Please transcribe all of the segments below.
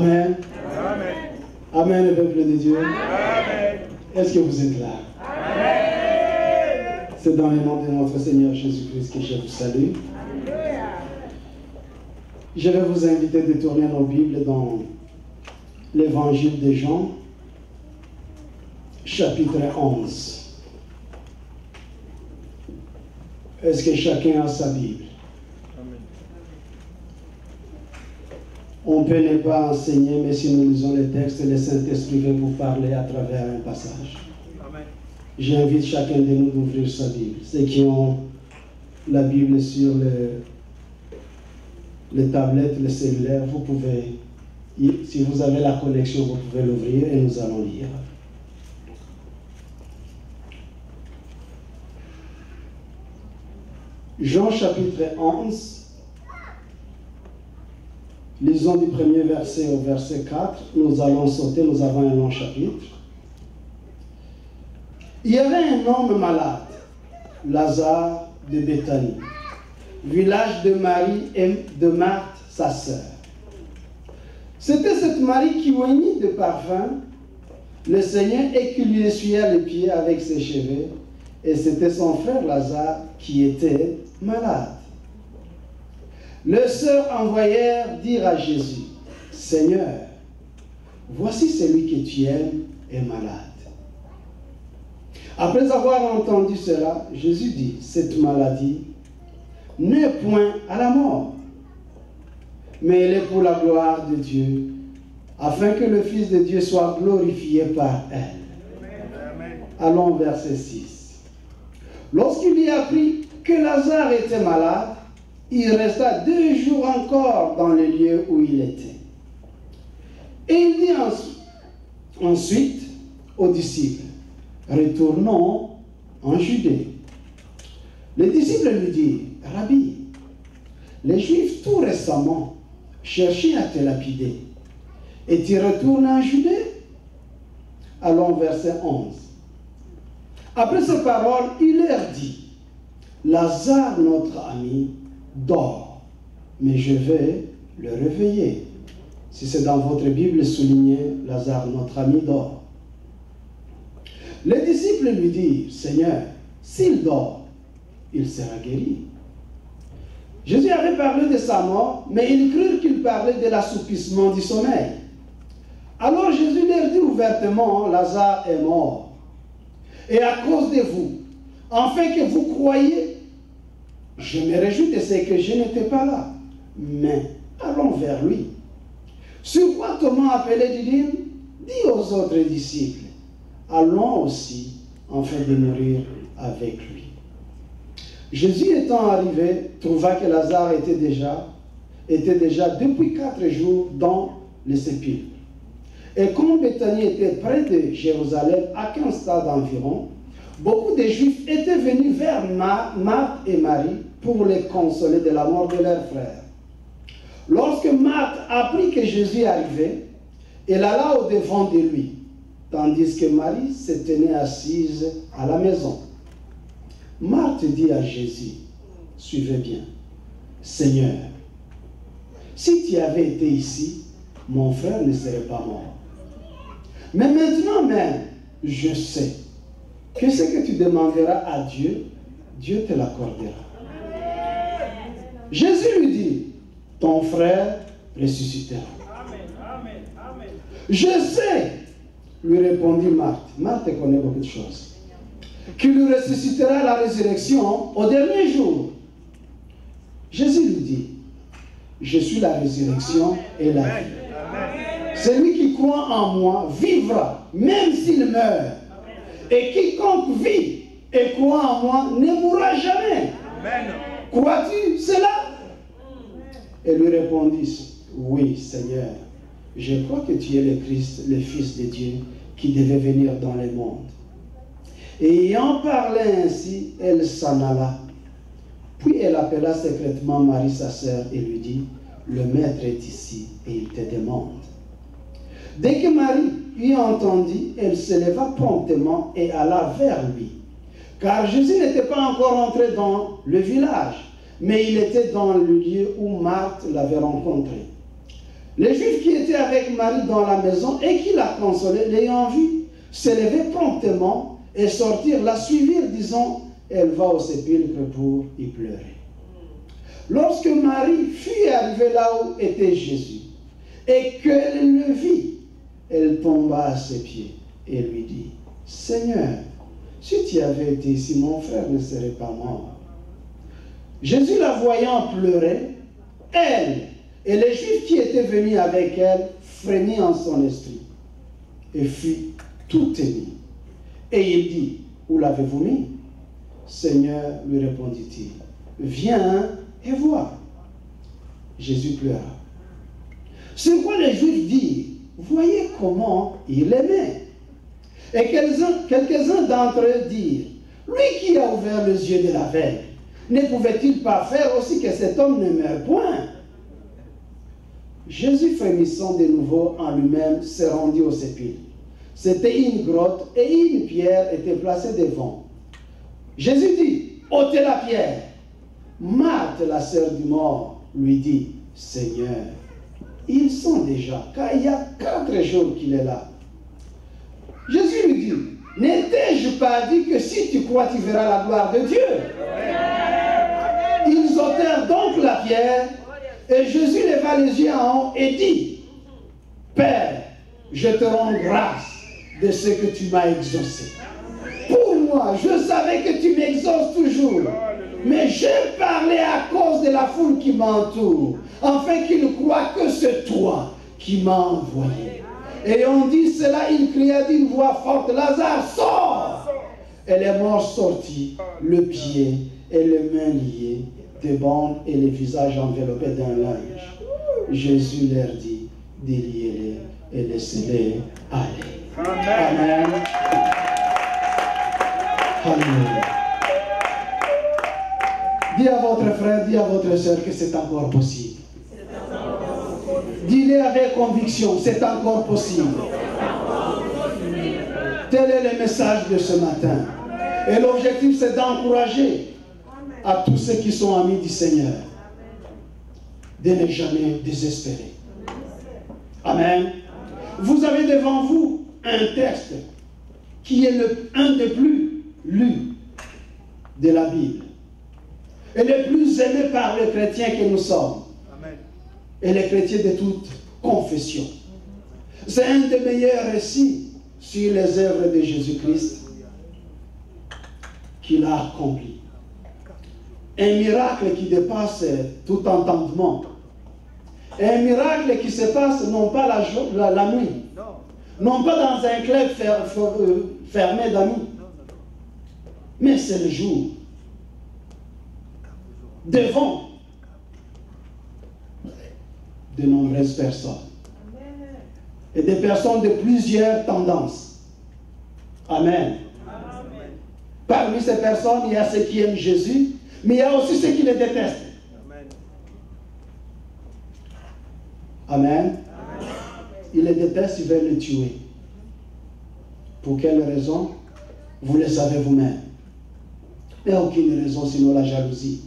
Amen. Amen. Amen, le peuple de Dieu. Amen. Est-ce que vous êtes là? Amen. C'est dans le nom de notre Seigneur Jésus-Christ que je vous salue. Je vais vous inviter de tourner nos Bibles dans l'Évangile de Jean, chapitre 11. Est-ce que chacun a sa Bible? On peut ne pas enseigner, mais si nous lisons les textes, le Saint-Esprit va vous parler à travers un passage. Amen. J'invite chacun de nous d'ouvrir sa Bible. Ceux qui ont la Bible sur les tablettes, les cellulaires, vous pouvez, si vous avez la connexion, vous pouvez l'ouvrir et nous allons lire. Jean chapitre 11. Lisons du premier verset au verset 4. Nous allons sauter, nous avons un long chapitre. Il y avait un homme malade, Lazare de Béthanie, village de Marie et de Marthe, sa sœur. C'était cette Marie qui oignit de parfum le Seigneur et qui lui essuya les pieds avec ses cheveux. Et c'était son frère Lazare qui était malade. Leurs sœurs envoyèrent dire à Jésus, « Seigneur, voici celui que tu aimes est malade. » Après avoir entendu cela, Jésus dit, « Cette maladie n'est point à la mort, mais elle est pour la gloire de Dieu, afin que le Fils de Dieu soit glorifié par elle. » Allons au verset 6. Lorsqu'il y apprit que Lazare était malade, il resta 2 jours encore dans le lieu où il était. Et il dit ensuite aux disciples, « Retournons en Judée. » Les disciples lui dirent, « Rabbi, les Juifs tout récemment cherchaient à te lapider, et tu retournes en Judée ?» Allons verset 11. Après ces paroles, il leur dit, « Lazare, notre ami, dort, mais je vais le réveiller. » Si c'est dans votre Bible, soulignez, Lazare, notre ami, dort. Les disciples lui dirent, « Seigneur, s'il dort, il sera guéri. » Jésus avait parlé de sa mort, mais ils crurent qu'il parlait de l'assoupissement du sommeil. Alors Jésus leur dit ouvertement, « Lazare est mort, et à cause de vous, afin que vous croyiez, je me réjouis de ce que je n'étais pas là, mais allons vers lui. » Sur quoi Thomas, appelé Didyme, dit aux autres disciples, « Allons aussi, afin de mourir avec lui. » Jésus étant arrivé, trouva que Lazare était déjà depuis 4 jours dans le sépulcre. Et comme Béthanie était près de Jérusalem, à 15 stades environ, beaucoup de Juifs étaient venus vers Marthe et Marie pour les consoler de la mort de leur frère. Lorsque Marthe apprit que Jésus arrivait, elle alla au-devant de lui, tandis que Marie se tenait assise à la maison. Marthe dit à Jésus, « Suivez bien, Seigneur, si tu avais été ici, mon frère ne serait pas mort. Mais maintenant même, je sais que ce que tu demanderas à Dieu, Dieu te l'accordera. » Jésus lui dit, « Ton frère ressuscitera. » « Je sais, lui répondit Marthe. Marthe connaît beaucoup de choses. « Qu'il lui ressuscitera à la résurrection au dernier jour. » Jésus lui dit, « Je suis la résurrection et la vie. Celui qui croit en moi vivra, même s'il meurt. Et quiconque vit et croit en moi ne mourra jamais. Crois-tu cela? » Elle lui répondit, « Oui, Seigneur, je crois que tu es le Christ, le Fils de Dieu, qui devait venir dans le monde. » Et ayant parlé ainsi, elle s'en alla. Puis elle appela secrètement Marie, sa sœur, et lui dit, « Le Maître est ici, et il te demande. » Dès que Marie eut entendu, elle se leva promptement et alla vers lui. Car Jésus n'était pas encore entré dans le village, mais il était dans le lieu où Marthe l'avait rencontré. Les Juifs qui étaient avec Marie dans la maison et qui la consolaient, l'ayant vue, se levaient promptement et sortirent, la suivirent, disant, elle va au sépulcre pour y pleurer. Lorsque Marie fut arrivée là où était Jésus et qu'elle le vit, elle tomba à ses pieds et lui dit, Seigneur, si tu avais été ici, mon frère ne serait pas mort. Jésus, la voyant pleurer, elle et les Juifs qui étaient venus avec elle frémit en son esprit et fut tout ému. Et il dit, où l'avez-vous mis? Seigneur, lui répondit-il, viens et vois. Jésus pleura. C'est quoi les Juifs disent, voyez comment il aimait. Et quelques-uns d'entre eux dirent, lui qui a ouvert les yeux de la veille, ne pouvait-il pas faire aussi que cet homme ne meure point? Jésus, frémissant de nouveau en lui-même, se rendit au sépulcre. C'était une grotte et une pierre était placée devant. Jésus dit, ôtez la pierre. Marthe, la sœur du mort, lui dit, Seigneur, ils sont déjà, car il y a 4 jours qu'il est là. Jésus lui dit, n'étais-je pas dit que si tu crois, tu verras la gloire de Dieu? Ils ôtèrent donc la pierre, et Jésus leva les yeux en haut et dit, Père, je te rends grâce de ce que tu m'as exaucé. Pour moi, je savais que tu m'exauces toujours, mais j'ai parlé à cause de la foule qui m'entoure, afin qu'ils croient que c'est toi qui m'as envoyé. Et on dit cela, il cria d'une voix forte, Lazare, sors! Et les morts sortis, le pied et les mains liées, des bandes et les visages enveloppés d'un linge. Jésus leur dit, déliez-les et laissez-les aller. Amen. Alléluia. Dis à votre frère, dis à votre soeur que c'est encore possible. Dis-le avec conviction, c'est encore possible. Tel est le message de ce matin. Et l'objectif, c'est d'encourager à tous ceux qui sont amis du Seigneur de ne jamais désespérer. Amen. Vous avez devant vous un texte qui est un des plus lus de la Bible et le plus aimé par les chrétiens que nous sommes. Amen. Et les chrétiens de toute confession. C'est un des meilleurs récits sur les œuvres de Jésus-Christ qu'il a accompli. Un miracle qui dépasse tout entendement. Un miracle qui se passe non pas la nuit, non pas dans un club fermé d'amis, mais c'est le jour, devant de nombreuses personnes. Et des personnes de plusieurs tendances. Amen. Parmi ces personnes, il y a ceux qui aiment Jésus, mais il y a aussi ceux qui le détestent. Amen. Ils le détestent, ils veulent le tuer. Pour quelle raison? Vous le savez vous-même. Il n'y a aucune raison sinon la jalousie.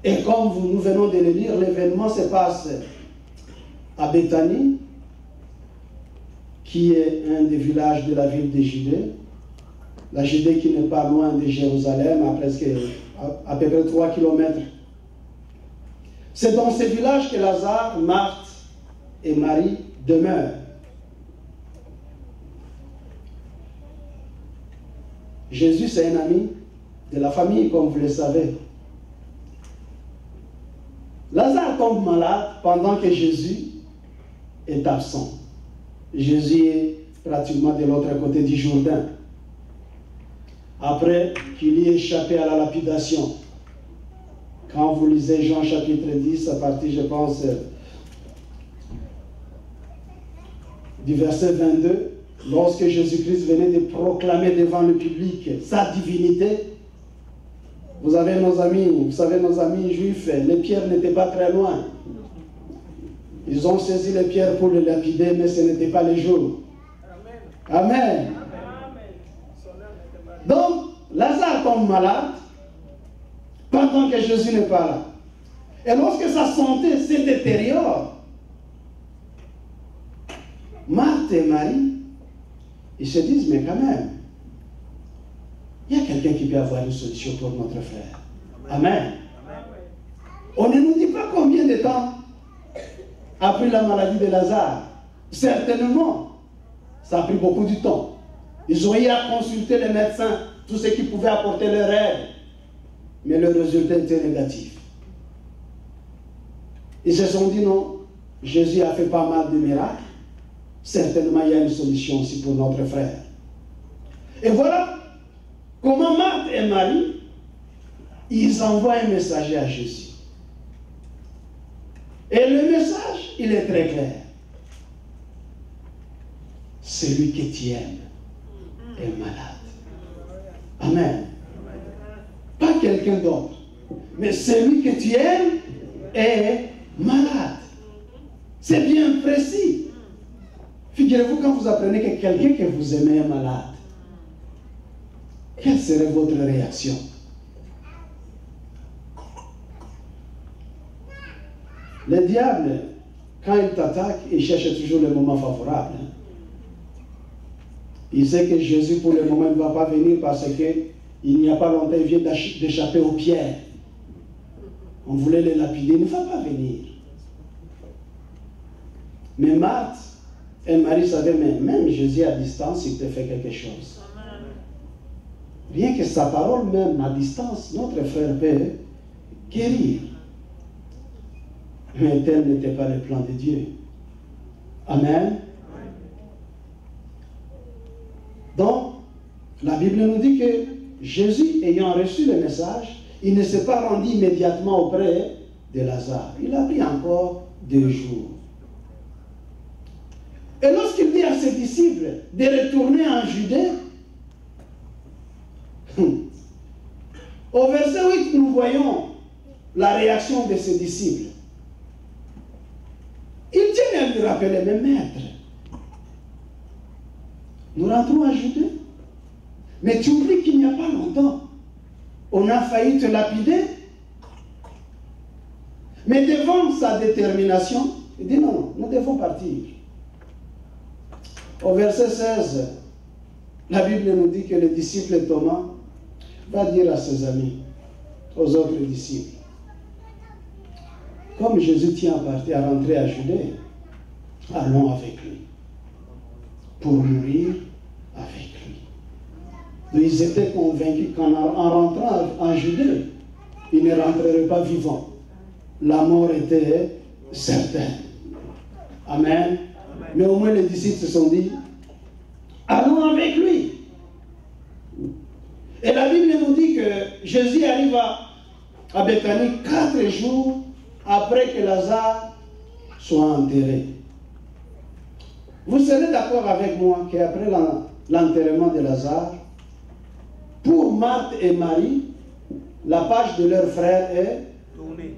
Et comme nous venons de le lire, l'événement se passe à Béthanie, qui est un des villages de la ville de Judée. La Judée qui n'est pas loin de Jérusalem, à peu près 3 kilomètres. C'est dans ce village que Lazare, Marthe et Marie demeurent. Jésus, c'est un ami de la famille, comme vous le savez. Lazare tombe malade pendant que Jésus est absent. Jésus est pratiquement de l'autre côté du Jourdain. Après qu'il y ait échappé à la lapidation. Quand vous lisez Jean chapitre 10, à partir, je pense, du verset 22, lorsque Jésus-Christ venait de proclamer devant le public sa divinité, vous savez nos amis juifs, les pierres n'étaient pas très loin. Ils ont saisi les pierres pour le lapider, mais ce n'était pas le jour. Amen. Donc, Lazare tombe malade pendant que Jésus n'est pas là. Et lorsque sa santé se détériore, Marthe et Marie, ils se disent, mais quand même, il y a quelqu'un qui peut avoir une solution pour notre frère. Amen. On ne nous dit pas combien de temps après la maladie de Lazare. Certainement, ça a pris beaucoup de temps. Ils ont eu à consulter les médecins, tous ceux qui pouvaient apporter leur aide. Mais le résultat était négatif. Ils se sont dit non, Jésus a fait pas mal de miracles. Certainement, il y a une solution aussi pour notre frère. Et voilà comment Marthe et Marie, ils envoient un messager à Jésus. Et le message, il est très clair. Celui que tu aimes est malade. Amen. Pas quelqu'un d'autre. Mais celui que tu aimes est malade. C'est bien précis. Figurez-vous quand vous apprenez que quelqu'un que vous aimez est malade. Quelle serait votre réaction? Le diable, quand il t'attaque, il cherche toujours le moment favorable. Il sait que Jésus, pour le moment, ne va pas venir parce qu'il n'y a pas longtemps, il vient d'échapper aux pierres. On voulait le lapider, il ne va pas venir. Mais Marthe et Marie savaient, mais même Jésus à distance, il peut faire quelque chose. Rien que sa parole même à distance, notre frère peut guérir. Mais tel n'était pas le plan de Dieu. Amen. Donc, la Bible nous dit que Jésus, ayant reçu le message, il ne s'est pas rendu immédiatement auprès de Lazare. Il a pris encore 2 jours. Et lorsqu'il dit à ses disciples de retourner en Judée, au verset 8, nous voyons la réaction de ses disciples. Il tient à lui rappeler, mais maître, nous rentrons à Judée, mais tu oublies qu'il n'y a pas longtemps, on a failli te lapider. Mais devant sa détermination, il dit non, nous devons partir. Au verset 16, la Bible nous dit que le disciple Thomas va dire à ses amis, aux autres disciples, comme Jésus tient à partir, à rentrer à Judée, allons avec lui, pour mourir avec lui. Donc ils étaient convaincus qu'en rentrant en Judée, ils ne rentreraient pas vivants. La mort était certaine. Amen. Mais au moins les disciples se sont dit, allons avec lui. Et la Bible nous dit que Jésus arrive à Béthanie 4 jours après que Lazare soit enterré. Vous serez d'accord avec moi qu'après l'enterrement de Lazare, pour Marthe et Marie, la page de leur frère est tournée.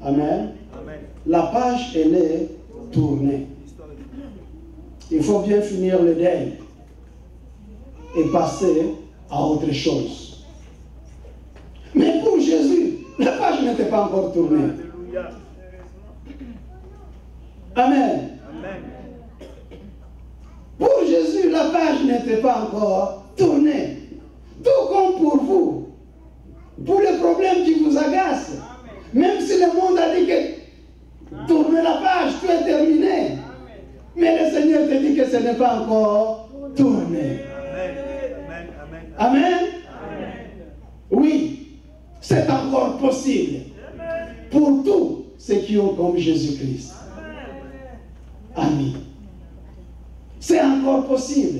Amen. Amen. La page, elle est tournée. Il faut bien finir le deuil et passer à autre chose. Mais pour Jésus, la page n'était pas encore tournée. Amen. Amen. Pour Jésus, la page n'était pas encore tournée. Tout comme pour vous. Pour les problèmes qui vous agacent. Même si le monde a dit que tournez la page, tout est terminé. Mais le Seigneur te dit que ce n'est pas encore tourné. Amen. Amen. Oui, c'est encore possible. Pour tous ceux qui ont comme Jésus-Christ. Amen. C'est encore possible.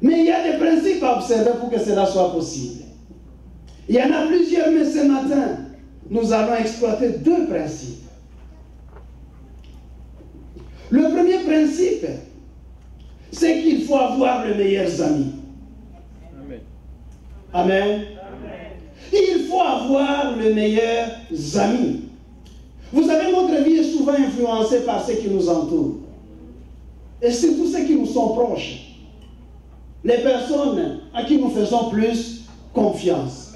Mais il y a des principes à observer pour que cela soit possible. Il y en a plusieurs, mais ce matin, nous allons exploiter 2 principes. Le premier principe, c'est qu'il faut avoir les meilleurs amis. Amen. Amen. Il faut avoir les meilleurs amis. Vous savez, notre vie est souvent influencée par ceux qui nous entourent. Et c'est tous ceux qui nous sont proches. Les personnes à qui nous faisons plus confiance.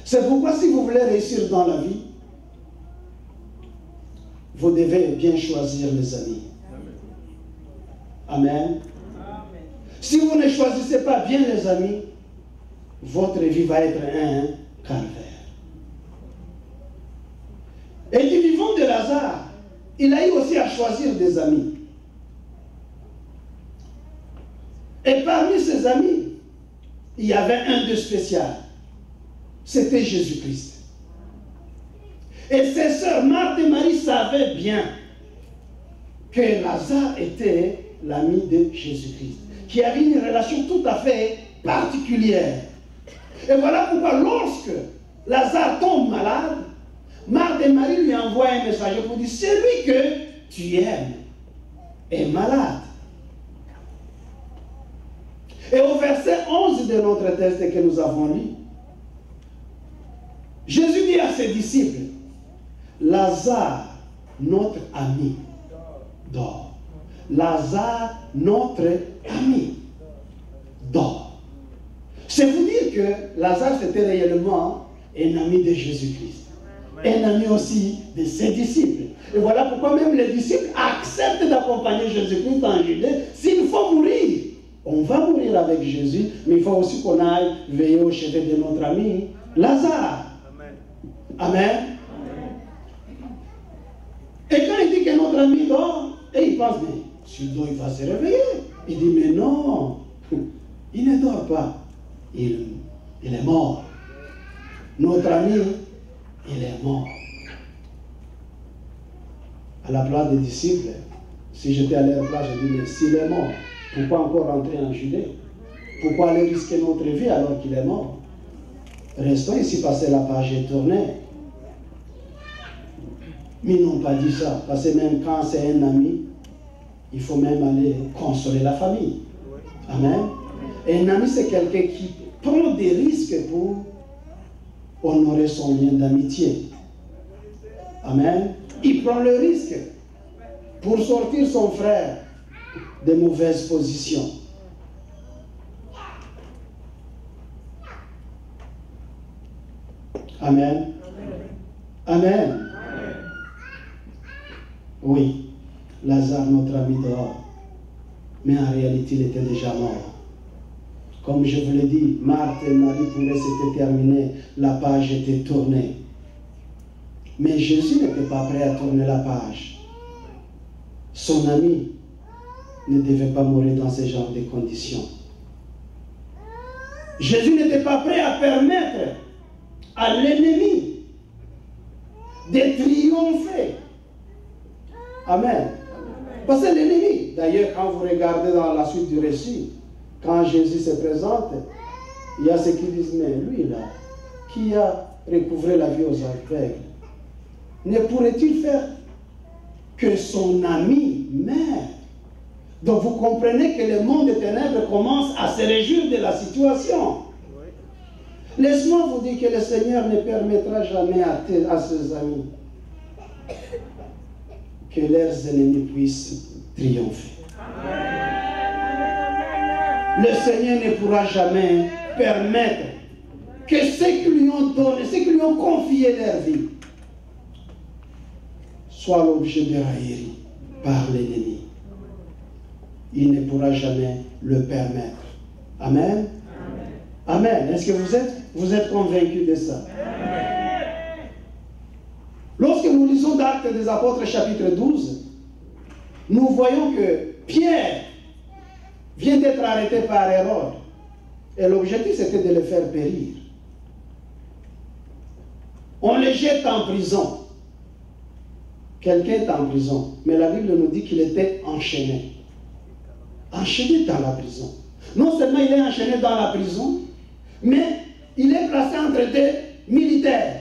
C'est pourquoi si vous voulez réussir dans la vie, vous devez bien choisir les amis. Amen. Si vous ne choisissez pas bien les amis, votre vie va être un calvaire. Et du vivant de Lazare, il a eu aussi à choisir des amis. Et parmi ses amis, il y avait un de spécial. C'était Jésus-Christ. Et ses sœurs, Marthe et Marie, savaient bien que Lazare était l'ami de Jésus-Christ, qui avait une relation tout à fait particulière. Et voilà pourquoi lorsque Lazare tombe malade, Marthe et Marie lui envoient un message pour dire: celui que tu aimes est malade. Et au verset 11 de notre texte que nous avons lu, Jésus dit à ses disciples: Lazare, notre ami, dort. Lazare, notre ami, dort. C'est vous dire que Lazare, c'était réellement un ami de Jésus-Christ. Un ami aussi de ses disciples. Et voilà pourquoi même les disciples acceptent d'accompagner Jésus-Christ en Judée. S'il faut mourir, on va mourir avec Jésus, mais il faut aussi qu'on aille veiller au chevet de notre ami Lazare. Amen. Amen. Et quand il dit que notre ami dort, et il pense: mais s'il dort, il va se réveiller. Il dit: mais non, il ne dort pas. Il est mort. Notre ami, il est mort. À la place des disciples, si j'étais à leur place, je dis: mais s'il est mort, pourquoi encore rentrer en Judée? Pourquoi aller risquer notre vie alors qu'il est mort? Restons ici, passer la page et tourner. Mais ils n'ont pas dit ça, parce que même quand c'est un ami, il faut même aller consoler la famille. Amen. Et un ami, c'est quelqu'un qui prend des risques pour honorer son lien d'amitié. Amen. Il prend le risque pour sortir son frère de mauvaises positions. Amen. Amen. Oui, Lazare, notre ami, dort. Mais en réalité, il était déjà mort. Comme je vous l'ai dit, Marthe et Marie pourraient s'être terminées, la page était tournée. Mais Jésus n'était pas prêt à tourner la page. Son ami ne devait pas mourir dans ce genre de conditions. Jésus n'était pas prêt à permettre à l'ennemi de triompher. Amen. Parce que l'ennemi, d'ailleurs, quand vous regardez dans la suite du récit, quand Jésus se présente, il y a ceux qui disent: mais lui là, qui a recouvré la vie aux aveugles, ne pourrait-il faire que son ami meure? Donc vous comprenez que le monde des ténèbres commence à se réjouir de la situation. Laisse-moi vous dire que le Seigneur ne permettra jamais à ses amis que leurs ennemis puissent triompher. Le Seigneur ne pourra jamais permettre que ceux qui lui ont donné, ceux qui lui ont confié leur vie, soient l'objet de raillerie par l'ennemi. Il ne pourra jamais le permettre. Amen. Amen. Est-ce que vous êtes convaincus de ça? Lorsque nous lisons d'Actes des Apôtres chapitre 12, nous voyons que Pierre vient d'être arrêté par Hérode. Et l'objectif, c'était de le faire périr. On le jette en prison. Quelqu'un est en prison. Mais la Bible nous dit qu'il était enchaîné. Enchaîné dans la prison. Non seulement il est enchaîné dans la prison, mais il est placé entre deux militaires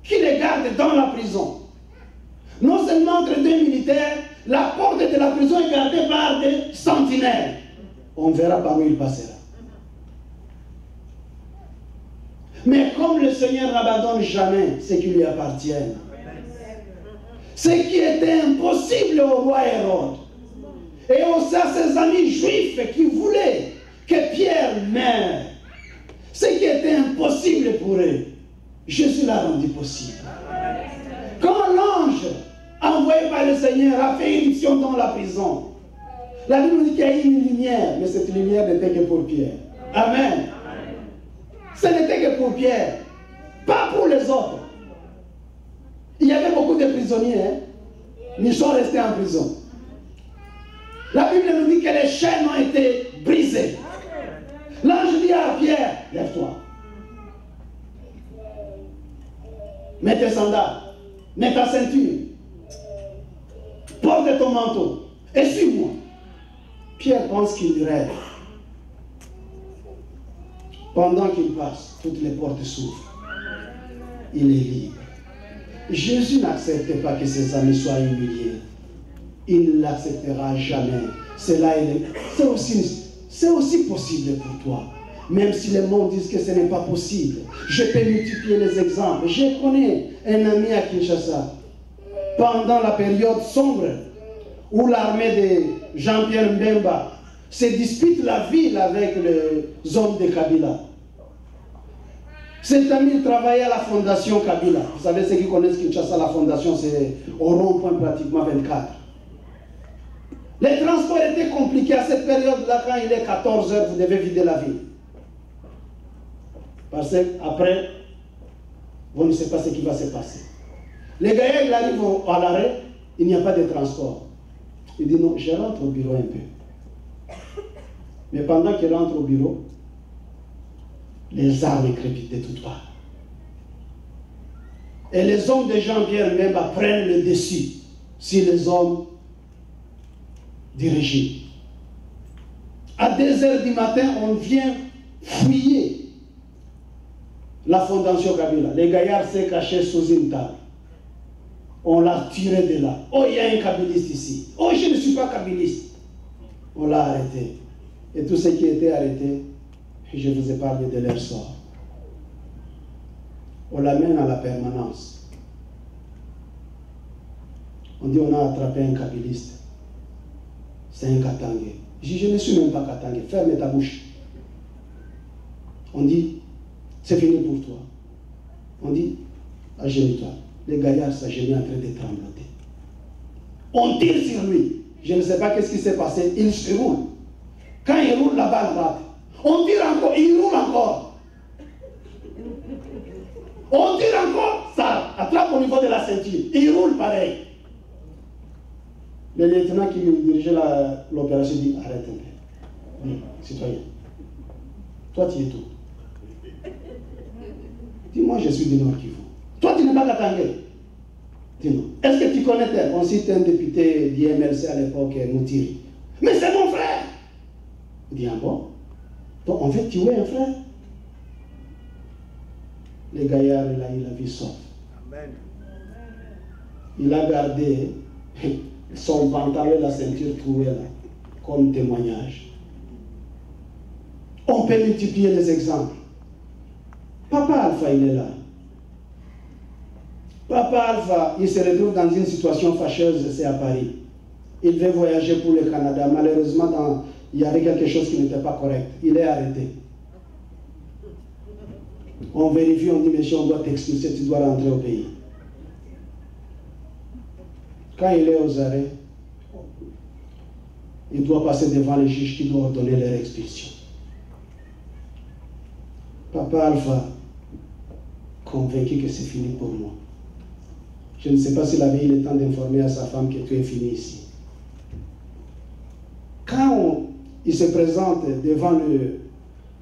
qui le gardent dans la prison. Non seulement entre deux militaires, la porte de la prison est gardée par des sentinelles. On verra par où il passera. Mais comme le Seigneur n'abandonne jamais ce qui lui appartient, ce qui était impossible au roi Hérode, et aussi à ses amis juifs qui voulaient que Pierre meure, ce qui était impossible pour eux, Jésus l'a rendu possible. Quand l'ange envoyé par le Seigneur a fait irruption dans la prison, La Bible nous dit qu'il y a une lumière, mais cette lumière n'était que pour Pierre. Amen. Ce n'était que pour Pierre, pas pour les autres. Il y avait beaucoup de prisonniers, hein? Ils sont restés en prison. La Bible nous dit que les chaînes ont été brisées. L'ange dit à Pierre, lève-toi. Mets tes sandales, mets ta ceinture, porte ton manteau et suis-moi. Pierre pense qu'il rêve. Pendant qu'il passe, toutes les portes s'ouvrent. Il est libre. Jésus n'acceptait pas que ses amis soient humiliés. Il ne l'acceptera jamais. C'est aussi possible pour toi. Même si les mondes disent que ce n'est pas possible. Je peux multiplier les exemples. Je connais un ami à Kinshasa. Pendant la période sombre où l'armée de Jean-Pierre Mbemba se dispute la ville avec les hommes de Kabila. Cet ami travaillait à la fondation Kabila. Vous savez, ceux qui connaissent Kinshasa, la fondation, c'est au rond-point pratiquement 24. Les transports étaient compliqués à cette période-là. Quand il est 14 h, vous devez vider la ville. Parce qu'après, vous ne savez pas ce qui va se passer. Les gars, il arrive à l'arrêt, il n'y a pas de transport. Il dit non, je rentre au bureau un peu. Mais pendant qu'il rentre au bureau, les armes crépitent de toutes parts. Et les hommes de Jean-Pierre même prennent le dessus sur les hommes du régime. À 2 h du matin, on vient fouiller la fondation Kabila. Les gaillards s'est caché sous une table. On l'a tiré de là. Oh, il y a un kabiliste ici. Oh, je ne suis pas kabiliste. On l'a arrêté. Et tous ceux qui étaient arrêtés, je vous ai parlé de leur sort. On l'amène à la permanence. On dit on a attrapé un kabiliste. C'est un Katangé. Je dis, je ne suis même pas Katangé. Ferme ta bouche. On dit, c'est fini pour toi. On dit, agenouille-toi. Les gaillards s'agenouillent en train de trembloter. On tire sur lui. Je ne sais pas qu'est-ce qui s'est passé. Il se roule. Quand il roule, la balle rate. On tire encore, il roule encore. On tire encore, ça attrape au niveau de la ceinture. Il roule pareil. Le lieutenant qui dirigeait l'opération dit, arrête un peu. Citoyen, toi tu es tout. Dis-moi, je suis du Nord Kivu. Toi tu n'es pas Katangé. Dis-moi, est-ce que tu connais tel? On cite un député d'IMLC à l'époque, Moutiri. Mais c'est mon frère. Il dit, ah bon? Donc on veut tuer un frère. Les gaillards, il a eu la vie sauve. Amen. Il a gardé son pantalon et la ceinture trouvée là, comme témoignage. On peut multiplier les exemples. Papa Alpha, il est là. Papa Alpha, il se retrouve dans une situation fâcheuse, c'est à Paris. Il devait voyager pour le Canada. Malheureusement, il y avait quelque chose qui n'était pas correct. Il est arrêté. On vérifie, on dit, monsieur, on doit t'expulser, tu dois rentrer au pays. Quand il est aux arrêts, il doit passer devant les juges qui doivent ordonner leur expulsion. Papa Alpha, convaincu que c'est fini pour moi. Je ne sais pas s'il avait eu le temps d'informer à sa femme que tu es fini ici. Quand il se présente devant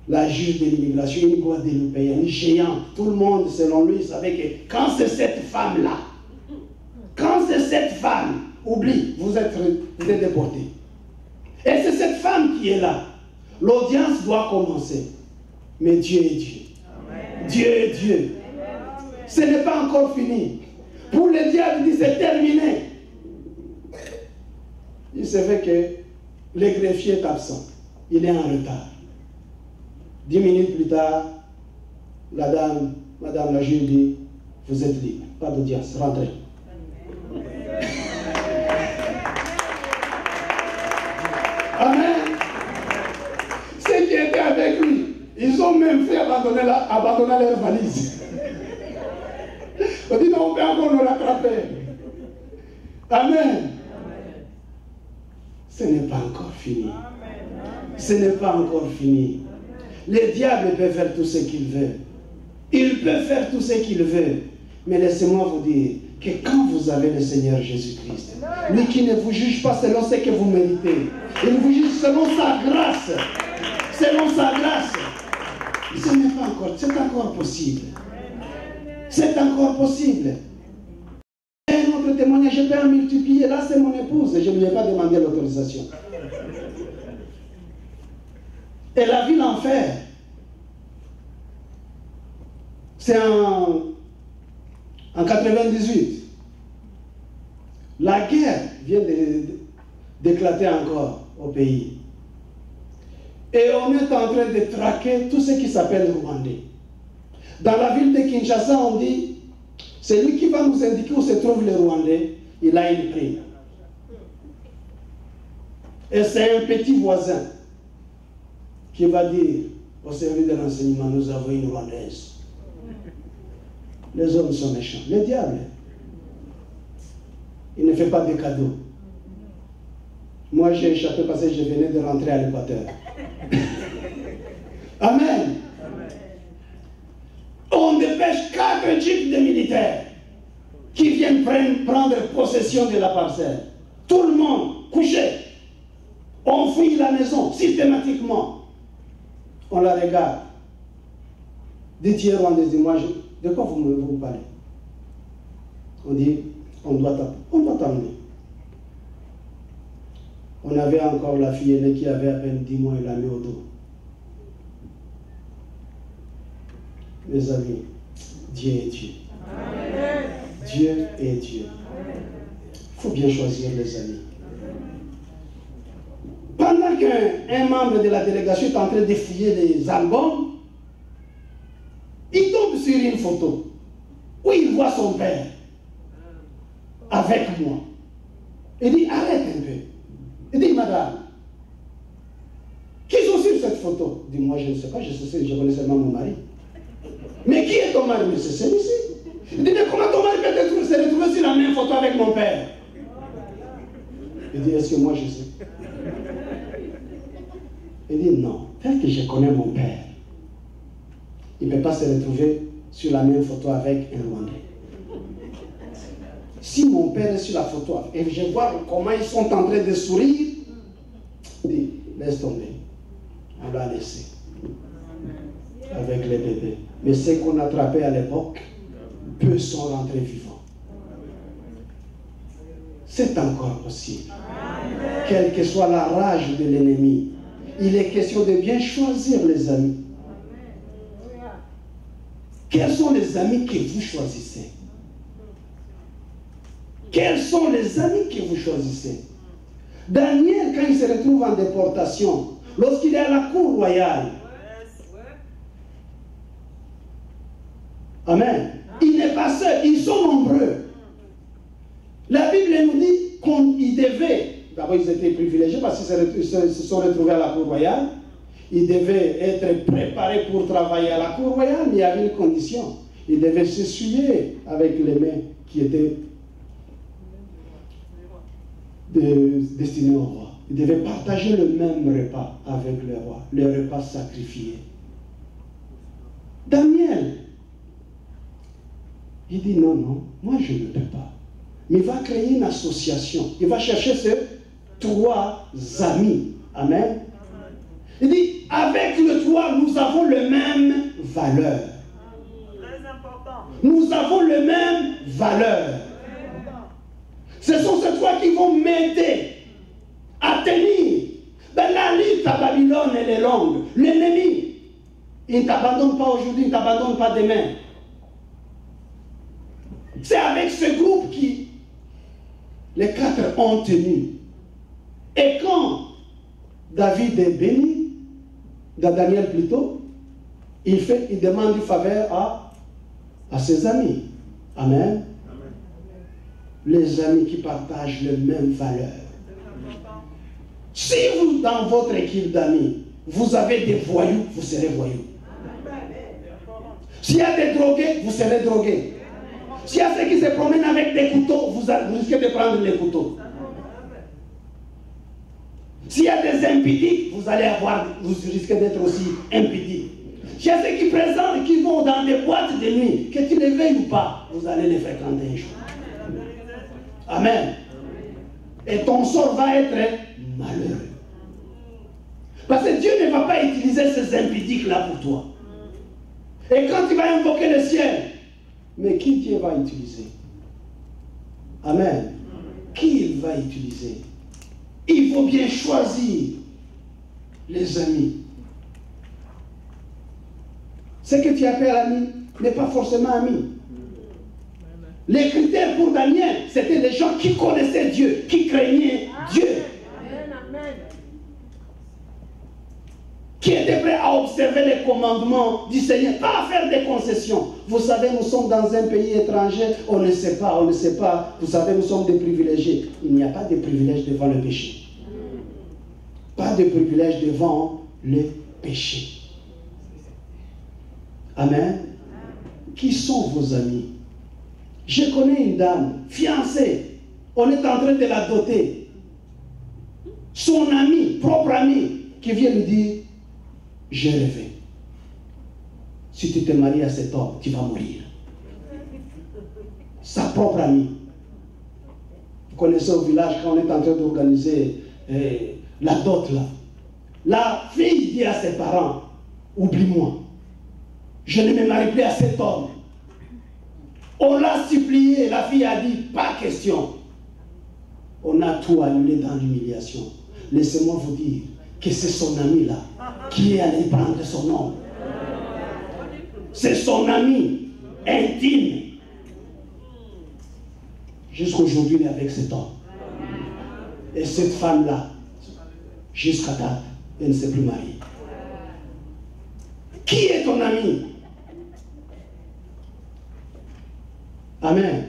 la juge de l'immigration, une Guadeloupéenne, géante, tout le monde, selon lui, savait que quand c'est cette femme-là, quand c'est cette femme, oublie, vous êtes déporté. Et c'est cette femme qui est là. L'audience doit commencer. Mais Dieu est Dieu. Amen. Dieu est Dieu. Amen. Ce n'est pas encore fini. Pour le diable, il dit c'est terminé. Il se fait que le greffier est absent. Il est en retard. 10 minutes plus tard, madame la juge dit, vous êtes libre. Pas d'audience, rentrez. Amen. Ceux qui étaient avec lui, ils ont même fait abandonner leur valise. On dit non, on peut encore nous rattraper. Amen. ce n'est pas encore fini. Ce n'est pas encore fini. Le diable peut faire tout ce qu'il veut. Il peut faire tout ce qu'il veut. Mais laissez-moi vous dire que quand vous avez le Seigneur Jésus-Christ, lui qui ne vous juge pas selon ce que vous méritez, il vous juge selon sa grâce. Selon sa grâce. Ce n'est pas encore, c'est encore possible. C'est encore possible. Un autre témoignage, je peux en multiplier. Là, c'est mon épouse et je ne lui ai pas demandé l'autorisation. Elle a vu l'enfer. C'est en 98. La guerre vient d'éclater encore au pays. Et on est en train de traquer tout ce qui s'appelle Rwandais. Dans la ville de Kinshasa, on dit, celui qui va nous indiquer où se trouve le Rwandais, il a une prime. Et c'est un petit voisin qui va dire au service de renseignement, nous avons une Rwandaise. Les hommes sont méchants. Le diable, il ne fait pas de cadeaux. Moi, j'ai échappé parce que je venais de rentrer à l'Équateur. Amen. On dépêche 4 jeeps de militaires qui viennent prendre possession de la parcelle. Tout le monde couché. On fouille la maison systématiquement. On la regarde. Des tiers rwandais disent, moi, de quoi vous parlez? On dit, on doit t'emmener. On avait encore la fille aînée qui avait à peine 10 mois, il l'a mis au dos. Mes amis, Dieu est Dieu. Amen. Dieu est Dieu. Il faut bien choisir les amis. Pendant qu'un membre de la délégation est en train de fouiller les albums, il tombe sur une photo où il voit son père avec moi. Il dit, arrête un peu. Il dit, madame, qui sont sur cette photo? Il dit, moi je ne sais pas, je connais seulement mon mari. Mais qui est ton mari? Mais c'est celui-ci. Il dit, mais comment ton mari peut se retrouver sur la même photo avec mon père? Il dit, est-ce que moi je sais? Il dit, non, tel que je connais mon père, il ne peut pas se retrouver sur la même photo avec un Rwandais. Si mon père est sur la photo et je vois comment ils sont en train de sourire, il dit, laisse tomber. On l'a laissé. Avec les bébés. Mais ceux qu'on attrapait à l'époque, peu sont rentrés vivants. C'est encore possible. Quelle que soit la rage de l'ennemi, il est question de bien choisir les amis. Quels sont les amis que vous choisissez? Quels sont les amis que vous choisissez? Daniel, quand il se retrouve en déportation, lorsqu'il est à la cour royale, amen, il n'est pas seul, ils sont nombreux. La Bible nous dit qu'ils devaient, d'abord ils étaient privilégiés parce qu'ils se sont retrouvés à la cour royale, ils devaient être préparés pour travailler à la cour royale, mais il y avait une condition. Ils devaient s'essuyer avec les mains qui étaient destinés au roi. Ils devaient partager le même repas avec le roi, le repas sacrifié. Daniel, il dit non, non, moi je ne peux pas. Mais il va créer une association. Il va chercher ses 3 amis. Amen. Il dit, avec le 3, nous avons le même valeur. Très important. Nous avons le même valeur. Ce sont ces 3 qui vont m'aider à tenir. Dans la lutte à Babylone, elle est longue. L'ennemi, il ne t'abandonne pas aujourd'hui, il ne t'abandonne pas demain. C'est avec ce groupe qui les 4 ont tenu. Et quand David est béni, dans Daniel plutôt, il demande une faveur à ses amis. Amen. Les amis qui partagent les mêmes valeurs. Si vous, dans votre équipe d'amis, vous avez des voyous, vous serez voyous. S'il y a des drogués, vous serez drogués. S'il y a ceux qui se promènent avec des couteaux, vous risquez de prendre les couteaux. S'il y a des impudiques, vous risquez d'être aussi impudique. Il y a ceux qui présentent, qui vont dans des boîtes de nuit, que tu les veilles ou pas, vous allez les fréquenter un jour. Amen. Et ton sort va être malheureux. Parce que Dieu ne va pas utiliser ces impudiques-là pour toi. Et quand tu vas invoquer le ciel, mais qui Dieu va utiliser? Amen. Qui il va utiliser? Il faut bien choisir les amis. Ce que tu appelles ami n'est pas forcément ami. Les critères pour Daniel, c'était les gens qui connaissaient Dieu, qui craignaient Dieu. Qui étaient prêts à observer les commandements du Seigneur, pas à faire des concessions. Vous savez, nous sommes dans un pays étranger, on ne sait pas. Vous savez, nous sommes des privilégiés. Il n'y a pas de privilège devant le péché. Pas de privilège devant le péché. Amen. Qui sont vos amis? Je connais une dame, fiancée. On est en train de la doter. Son ami, propre ami, qui vient lui dire, j'ai rêvé. Si tu te maries à cet homme, tu vas mourir. Sa propre amie. Vous connaissez au village, quand on est en train d'organiser la dot là. La fille dit à ses parents, oublie-moi. Je ne me marie plus à cet homme. On l'a supplié, la fille a dit, pas question. On a tout annulé dans l'humiliation. Laissez-moi vous dire que c'est son ami là qui est allé prendre son nom. C'est son ami intime. Jusqu'aujourd'hui, il est avec cet homme. Et cette femme-là, jusqu'à date, elle ne s'est plus mariée. Qui est ton ami? Amen.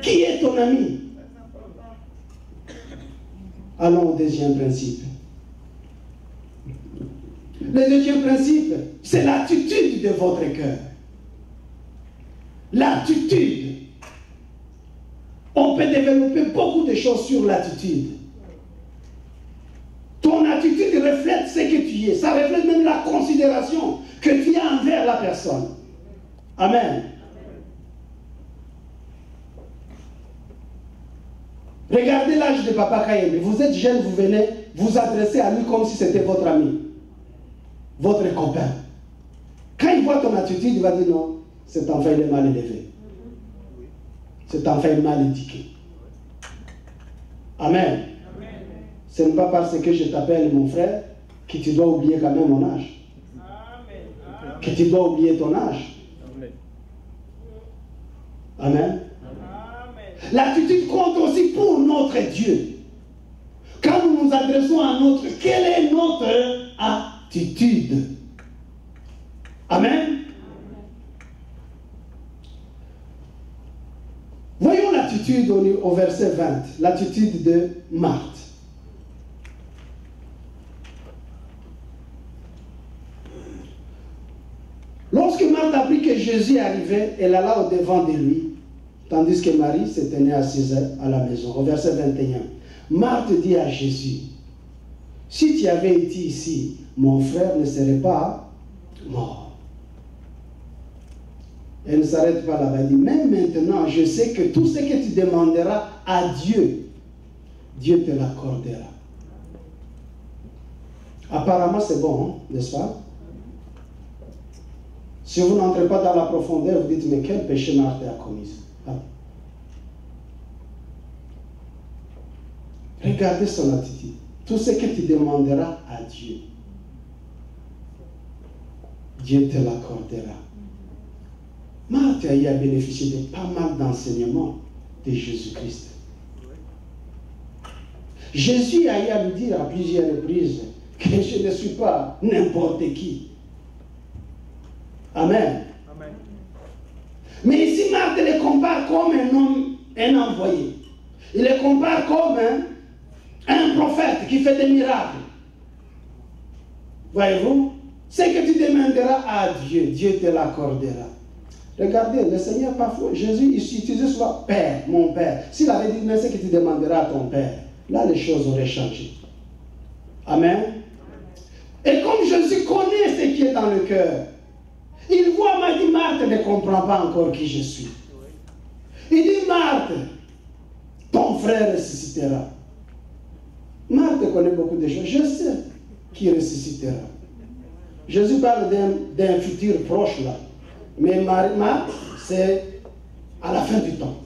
Qui est ton ami? Allons au deuxième principe. Le deuxième principe, c'est l'attitude de votre cœur. L'attitude. On peut développer beaucoup de choses sur l'attitude. Ton attitude reflète ce que tu es. Ça reflète même la considération que tu as envers la personne. Amen. Regardez l'âge de Papa Kayembe. Vous êtes jeune, vous venez vous adresser à lui comme si c'était votre ami, votre copain. Quand il voit ton attitude, il va dire non, cet enfant il est mal élevé. Cet enfant est mal éduqué. Amen. Ce n'est pas parce que je t'appelle mon frère que tu dois oublier quand même mon âge. Que tu dois oublier ton âge. Amen. L'attitude compte aussi pour notre Dieu. Quand nous nous adressons à notre, quelle est notre attitude? Amen. Voyons l'attitude au verset 20, l'attitude de Marthe. Lorsque Marthe apprit que Jésus arrivait, elle alla au-devant de lui, tandis que Marie se tenait assise à la maison. Au verset 21, Marthe dit à Jésus, si tu avais été ici, mon frère ne serait pas mort. Elle ne s'arrête pas là-bas. Elle dit, mais maintenant, je sais que tout ce que tu demanderas à Dieu, Dieu te l'accordera. Apparemment, c'est bon, hein, n'est-ce pas? Si vous n'entrez pas dans la profondeur, vous dites, mais quel péché Marthe a commis? Ah. Regardez son attitude. Tout ce que tu demanderas à Dieu, Dieu te l'accordera. Marthe a bénéficié de pas mal d'enseignements de Jésus-Christ. Jésus a lui dire à plusieurs reprises que je ne suis pas n'importe qui. Amen. Amen. Mais ici, Marthe le compare comme un homme, un envoyé. Il le compare comme un prophète qui fait des miracles. Voyez-vous, ce que tu demanderas à Dieu, Dieu te l'accordera. Regardez, le Seigneur parfois, Jésus, il utilisait souvent Père, mon Père. S'il avait dit, mais ce que tu demanderas à ton Père, là les choses auraient changé. Amen. Et comme Jésus connaît ce qui est dans le cœur, il voit, m'a dit, Marthe ne comprend pas encore qui je suis. Il dit, Marthe, ton frère ressuscitera. Marthe connaît beaucoup de choses. Je sais qui ressuscitera. Jésus parle d'un futur proche là. Mais Marthe, c'est à la fin du temps.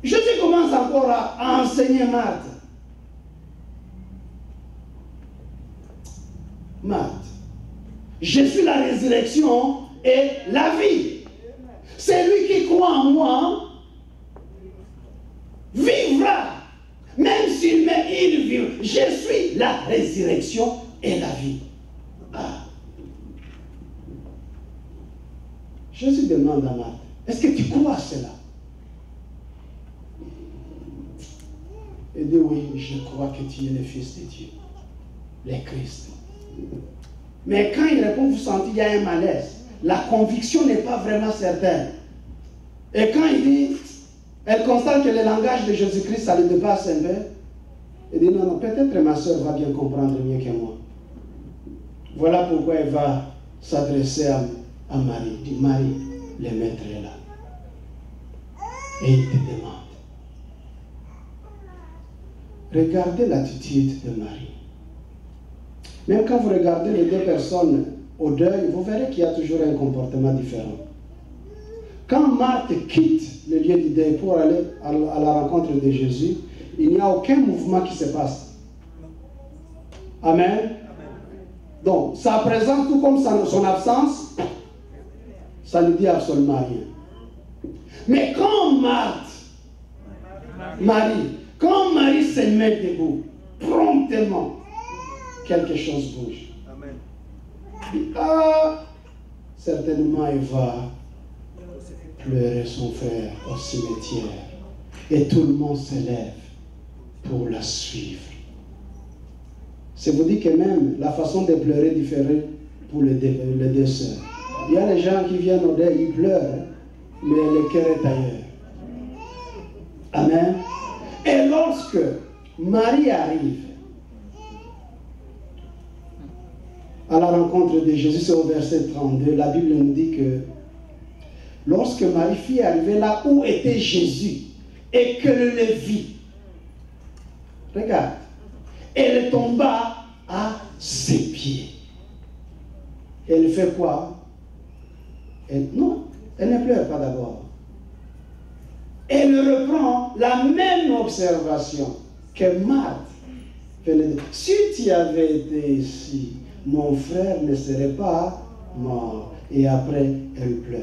Jésus commence encore à enseigner Marthe. Marthe, je suis la résurrection et la vie. Celui qui croit en moi vivra. Même s'il meurt, il vit. Je suis la résurrection et la vie. Ah. Jésus demande à Marthe, est-ce que tu crois à cela? Il dit, oui, je crois que tu es le Fils de Dieu, le Christ. Mais quand il répond, vous sentez qu'il y a un malaise. La conviction n'est pas vraiment certaine. Et quand il dit, elle constate que le langage de Jésus-Christ, ça le dépasse un peu. Elle dit, non, peut-être ma soeur va bien comprendre mieux que moi. Voilà pourquoi elle va s'adresser à Marie. Elle dit, Marie, le maître est là. Et il te demande. Regardez l'attitude de Marie. Même quand vous regardez les deux personnes au deuil, vous verrez qu'il y a toujours un comportement différent. Quand Marthe quitte le lieu du deuil pour aller à la rencontre de Jésus, il n'y a aucun mouvement qui se passe. Amen. Donc, sa présence, tout comme son absence, ça ne dit absolument rien. Mais quand quand Marie se met debout, promptement, quelque chose bouge. Amen. Ah, certainement, il va pleurer son frère au cimetière. Et tout le monde se lève pour la suivre. C'est vous dire que même la façon de pleurer différait pour les deux sœurs. Il y a les gens qui viennent au deuil, ils pleurent, mais le cœur est ailleurs. Amen. Et lorsque Marie arrive à la rencontre de Jésus, c'est au verset 32, la Bible nous dit que lorsque Marie fit arriver là où était Jésus et qu'elle le vit, regarde, elle tomba à ses pieds. Elle fait quoi? Non, elle ne pleure pas d'abord. Elle reprend la même observation que Marthe venait de dire. Si tu avais été ici, mon frère ne serait pas mort. Et après, elle pleure.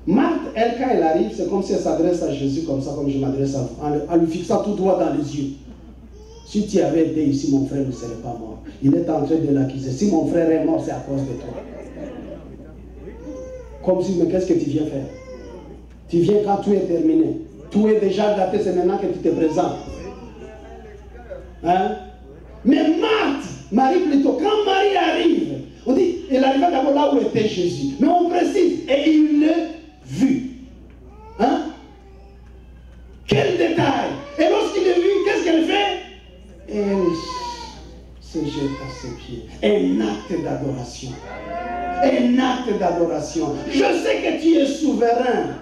Marthe, elle, quand elle arrive, c'est comme si elle s'adresse à Jésus comme ça, comme je m'adresse à vous, en lui fixant tout droit dans les yeux. Si tu avais été ici, mon frère ne serait pas mort. Il est en train de l'accuser. Si mon frère est mort, c'est à cause de toi. Comme si, mais qu'est-ce que tu viens faire? Tu viens quand tout est terminé. Tout est déjà gâté, c'est maintenant que tu te présentes. Hein? Mais Marie plutôt, quand Marie arrive, on dit, elle arriva d'abord là où était Jésus. Mais on précise, et il l'a vu. Hein? Quel détail! Et lorsqu'il l'a vu, qu'est-ce qu'elle fait? Elle se jette à ses pieds. Un acte d'adoration. Un acte d'adoration. Je sais que tu es souverain.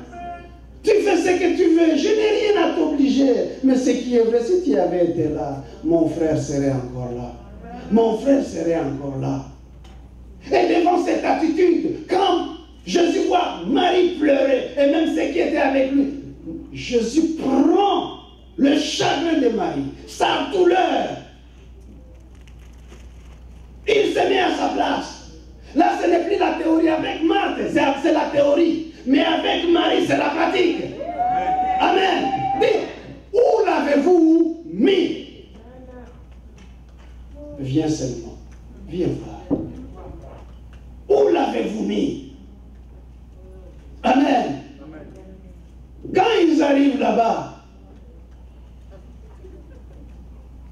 Tu fais ce que tu veux. Je n'ai rien à t'obliger. Mais ce qui est vrai, si tu avais été là, mon frère serait encore là. Mon frère serait encore là. Et devant cette attitude, quand Jésus voit Marie pleurer, et même ceux qui étaient avec lui, Jésus prend le chagrin de Marie, sa douleur. Il se met à sa place. Là, ce n'est plus la théorie avec Marthe, c'est la théorie. Mais avec Marie, c'est la pratique. Amen. Dites, où l'avez-vous mis? Viens seulement. Viens voir. Où l'avez-vous mis? Amen. Quand ils arrivent là-bas,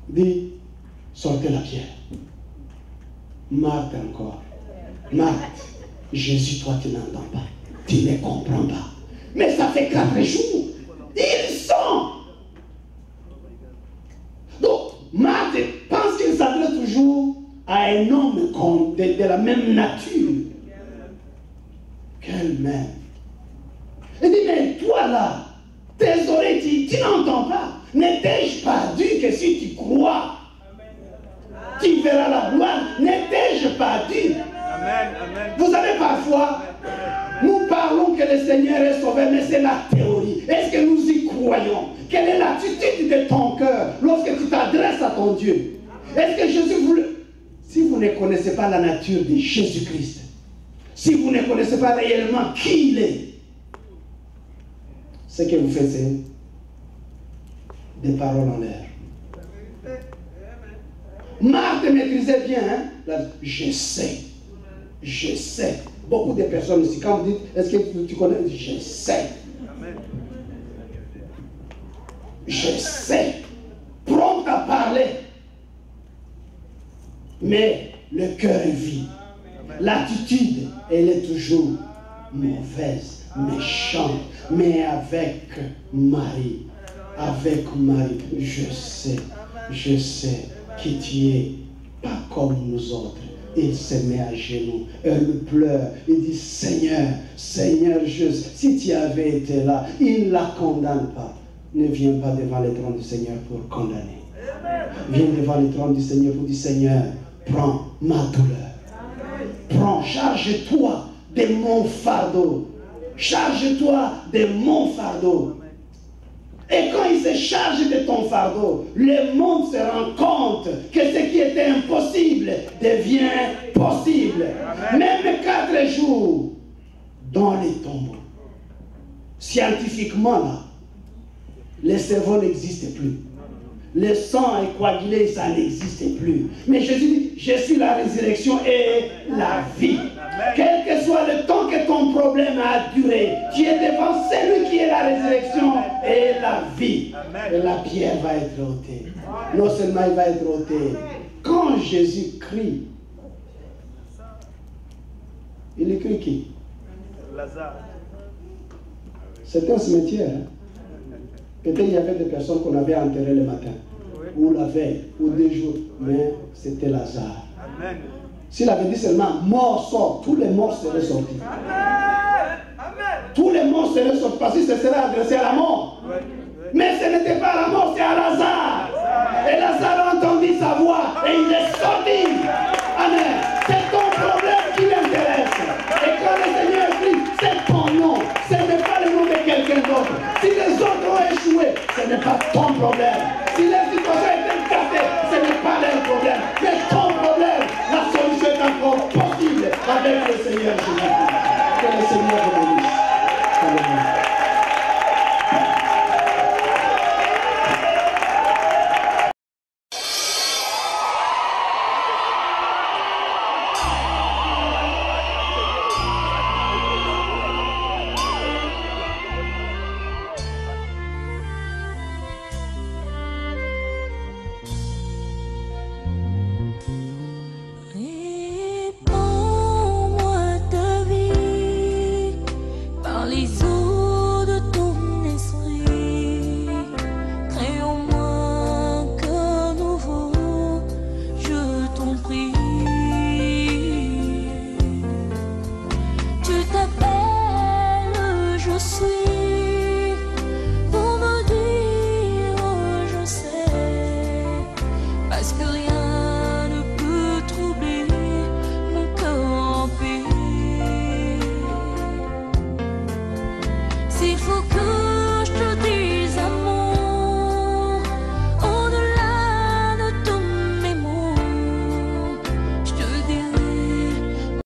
dit, sortez la pierre. Marthe encore. Marthe, Jésus, toi tu n'entends pas. Tu ne comprends pas. Mais ça fait 4 jours. Ils sont. à un homme de la même nature qu'elle-même. Il dit, mais toi là, tes oreilles, tu n'entends pas. N'étais-je pas dit que si tu crois, tu verras la gloire? N'étais-je pas dit? Vous savez, parfois, nous parlons que le Seigneur est sauvé, mais c'est la théorie. Est-ce que nous y croyons? Quelle est l'attitude de ton cœur lorsque tu t'adresses à ton Dieu? Est-ce que Jésus voulait... Si vous ne connaissez pas la nature de Jésus-Christ, si vous ne connaissez pas réellement qui il est, ce que vous faites, c'est des paroles en l'air. Marthe maîtrisait bien, hein? Je sais. Beaucoup de personnes ici, quand vous dites, est-ce que tu connais? Je sais. Je sais. Prompt à parler. Mais le cœur est vide. L'attitude, elle est toujours mauvaise, méchante. Mais avec Marie, je sais que tu es pas comme nous autres. Il se met à genoux, elle pleure, il dit, Seigneur, juste, si tu avais été là, il ne la condamne pas. Ne viens pas devant le trône du Seigneur pour condamner. Viens devant le trône du Seigneur pour dire, Seigneur, prends ma douleur. Prends, charge-toi de mon fardeau. Charge-toi de mon fardeau. Et quand il se charge de ton fardeau, le monde se rend compte que ce qui était impossible devient possible. Amen. Même 4 jours dans les tombeaux. Scientifiquement, là, le cerveau n'existe plus. Le sang est coagulé, ça n'existe plus. Mais Jésus dit, je suis la résurrection et la vie. Quel que soit le temps que ton problème a duré, tu es devant celui qui est la résurrection et la vie. Et la pierre va être ôtée. Non seulement elle va être ôtée. Quand Jésus crie, il crie qui? Lazare. C'était un cimetière. Hein? Peut-être il y avait des personnes qu'on avait enterrées le matin, ou la veille, ou 2 jours, mais c'était Lazare. Amen. S'il avait dit seulement mort sort, tous les morts seraient sortis. Amen. Tous les morts seraient sortis parce que ce serait adressé à la mort. Mais ce n'était pas la mort, c'est à Lazare. Et Lazare a entendu sa voix et il est sorti. Amen. C'est ton problème qui l'intéresse. Et quand le Seigneur crie, c'est ton nom. Ce n'est pas le nom de quelqu'un d'autre. Si les autres ont échoué, ce n'est pas ton problème. Si les situations étaient cassées, ce n'est pas leur problème. Mais ton problème, la solution est encore possible avec le Seigneur Jésus-Christ. Que le Seigneur vous bénisse. Alléluia. S'il faut que